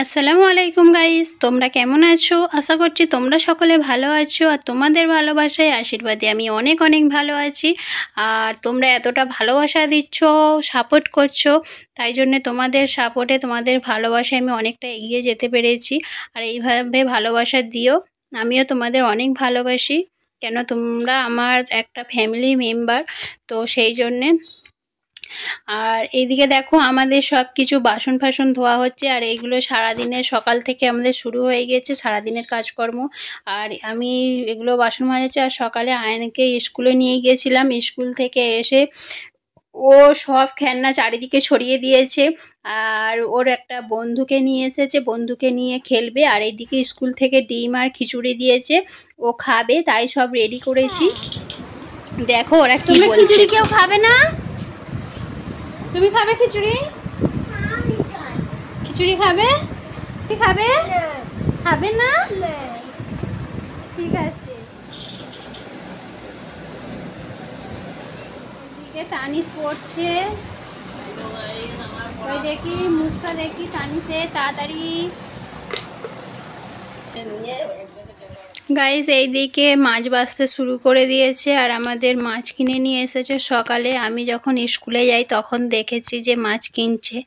আসসালামু আলাইকুম গাইস, তোমরা কেমন আছো? আশা করছি তোমরা সকলে ভালো আছো আর তোমাদের ভালোবাসায় আশীর্বাদে আমি অনেক অনেক ভালো আছি। আর তোমরা এতটা ভালোবাসা দিচ্ছ, সাপোর্ট করছো, তাই জন্য তোমাদের সাপোর্টে তোমাদের ভালোবাসায় আমি অনেকটা এগিয়ে যেতে পেরেছি। আর এইভাবে ভালোবাসা দিও, আমিও তোমাদের অনেক ভালোবাসি, কেন তোমরা আমার একটা ফ্যামিলি মেম্বার, তো সেই জন্যে। আর এইদিকে দেখো আমাদের সব কিছু বাসন ফাসন ধোয়া হচ্ছে, আর এইগুলো সারাদিনের সকাল থেকে আমাদের শুরু হয়ে গেছে সারাদিনের কাজকর্ম। আর আমি এগুলো বাসন মাজাচ্ছি, আর সকালে আয়নকে স্কুলে নিয়ে গিয়েছিলাম, স্কুল থেকে এসে ও সব খেলনা চারিদিকে ছড়িয়ে দিয়েছে। আর ওর একটা বন্ধুকে নিয়ে এসেছে, বন্ধুকে নিয়ে খেলবে। আর এইদিকে স্কুল থেকে ডিম আর খিচুড়ি দিয়েছে, ও খাবে, তাই সব রেডি করেছি। দেখো ওরা কি বলছে। কেউ খাবে না? তুমি খাবে খিচুড়ি? খিচুড়ি খাবে? কি খাবে? খাবে না? ঠিক আছে। এদিকে তানিশ পড়ছে, ওই দেখি মুখটা দেখি তানিশের, তাড়াতাড়ি। গাইস এইদিকে মাছ বাছতে শুরু করে দিয়েছে, আর আমাদের মাছ কিনে নিয়ে এসেছে সকালে। আমি যখন স্কুলে যাই তখন দেখেছি যে মাছ কিনছে,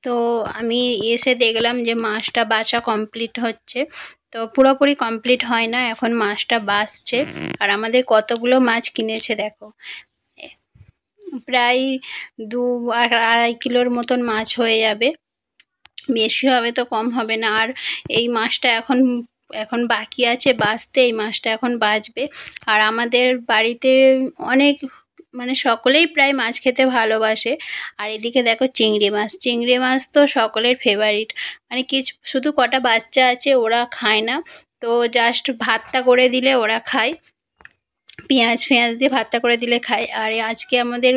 তো আমি এসে দেখলাম যে মাছটা বাছা কমপ্লিট হচ্ছে। তো পুরোপুরি কমপ্লিট হয় না, এখন মাছটা বাছছে। আর আমাদের কতগুলো মাছ কিনেছে দেখো, প্রায় 2-2.5 কিলোর মতন মাছ হয়ে যাবে, বেশি হবে তো কম হবে না। আর এই মাছটা এখন বাকি আছে বাছতে, এই মাছটা এখন বাছবে। আর আমাদের বাড়িতে অনেক মানে সকলেই প্রায় মাছ খেতে ভালোবাসে। আর এদিকে দেখো চিংড়ি মাছ তো সকলের ফেভারিট, মানে কিছু শুধু কটা বাচ্চা আছে ওরা খায় না, তো জাস্ট ভাতটা করে দিলে ওরা খায়, পেঁয়াজ দিয়ে ভাতটা করে দিলে খায়। আর আজকে আমাদের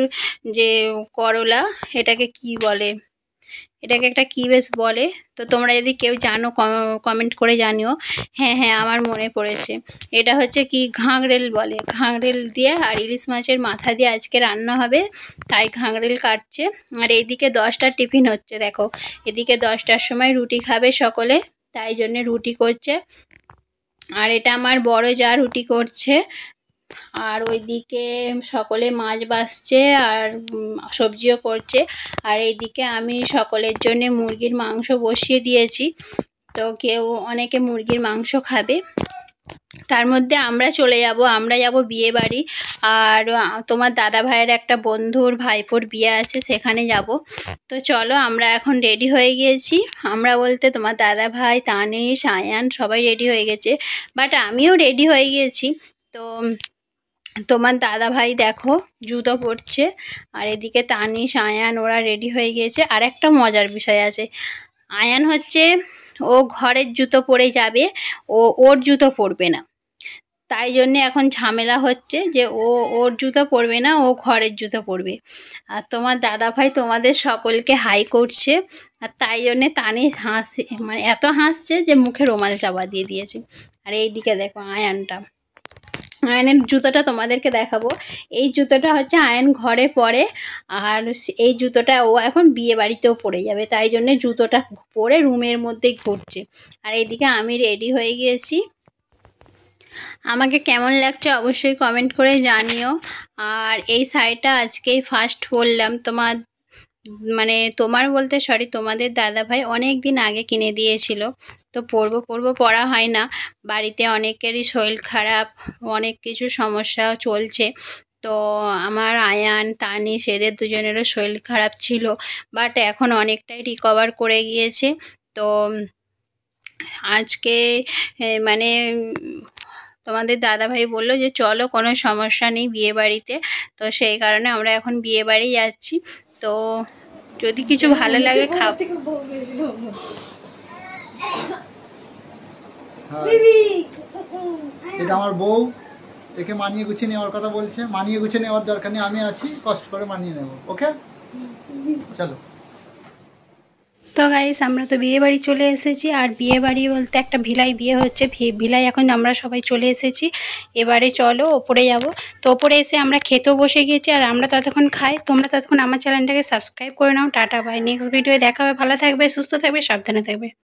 যে করলা, এটাকে কি বলে, এটাকে একটা কি বেশ বলে, তো তোমরা যদি কেউ জানো কমেন্ট করে জানিও। হ্যাঁ হ্যাঁ আমার মনে পড়েছে, এটা হচ্ছে কি ঘাংরেল বলে, ঘাংরেল দিয়ে আর ইলিশ মাছের মাথা দিয়ে আজকে রান্না হবে, তাই ঘাংরেল কাটছে। আর এইদিকে 10টার টিফিন হচ্ছে দেখো, এদিকে 10টার সময় রুটি খাবে সকলে, তাই জন্যে রুটি করছে। আর এটা আমার বড় যা রুটি করছে। আর ওইদিকে সকলে মাছ বাছছে আর সবজিও করছে। আর এইদিকে আমি সকলের জন্য মুরগির মাংস বসিয়ে দিয়েছি, তো অনেকে মুরগির মাংস খাবে। তার মধ্যে আমরা যাব বিয়ে বাড়ি। আর তোমার দাদা ভাইয়ের একটা বন্ধুর ভাইপোর বিয়ে আছে, সেখানে যাব। তো চলো আমরা এখন রেডি হয়ে গিয়েছি, আমরা বলতে তোমার দাদা ভাই, তানিশ, আয়ান সবাই রেডি হয়ে গেছে, বাট আমিও রেডি হয়ে গিয়েছি। তো তোমার দাদা ভাই দেখো জুতো পরছে, আর এদিকে তানিশ, আয়ান ওরা রেডি হয়ে গিয়েছে। আর একটা মজার বিষয় আছে, আয়ান হচ্ছে ও ঘরের জুতো পরে যাবে, ওর জুতো পরবে না, তাই জন্যে এখন ঝামেলা হচ্ছে যে ওর জুতো পরবে না, ও ঘরের জুতো পরবে। আর তোমার দাদা ভাই তোমাদের সকলকে হাই করছে, আর তাই জন্যে তানিশ হাসছে, মানে এত হাসছে যে মুখে রুমাল চাপা দিয়ে দিয়েছে। আর এইদিকে দেখো আয়নের জুতোটা তোমাদেরকে দেখাবো, এই জুতোটা হচ্ছে আয়ন ঘরে পরে, আর এই জুতোটা ও এখন বিয়ে বাড়িতেও পরে যাবে, তাই জন্য জুতোটা পরে রুমের মধ্যেই ঘুরছে। আর এইদিকে আমি রেডি হয়ে গিয়েছি, আমাকে কেমন লাগছে অবশ্যই কমেন্ট করে জানিও। আর এই শাড়িটা আজকেই ফার্স্ট পরলাম, তোমার বলতে সরি তোমাদের দাদা ভাই অনেক দিন আগে কিনে দিয়েছিল, তো পরবো পরা হয় না, বাড়িতে অনেকেরই শরীর খারাপ, অনেক কিছু সমস্যা চলছে। তো আমার আয়ান, তানিশ এদের দুজনেরও শরীর খারাপ ছিল, বাট এখন অনেকটাই রিকভার করে গিয়েছে। তো আজকে মানে তোমাদের দাদাভাই বললো যে চলো কোনো সমস্যা নেই বিয়ে বাড়িতে, তো সেই কারণে আমরা এখন বিয়ে বাড়ি যাচ্ছি। তো যদি কিছু ভালো লাগে এটা আমার বউ, একে মানিয়ে গুছিয়ে নেওয়ার কথা বলছে, মানিয়ে গুছিয়ে নেওয়ার দরকার নেই, আমি আছি, কষ্ট করে মানিয়ে নেব। ওকে চলো। তো গাইস আমরা তো বিয়ে বাড়ি চলে এসেছি, আর বিয়ে বাড়ি বলতে একটা ভিলায় বিয়ে হচ্ছে, ভিলায় এখন আমরা সবাই চলে এসেছি। এবারে চলো ওপরে যাব, তো ওপরে এসে আমরা খেতেও বসে গিয়েছি, আর আমরা ততক্ষণ খাই, তোমরা ততক্ষণ আমার চ্যানেলটাকে সাবস্ক্রাইব করে নাও। টাটা বাই, নেক্সট ভিডিওয়ে দেখা হবে, ভালো থাকবে, সুস্থ থাকবে, সাবধানে থাকবে।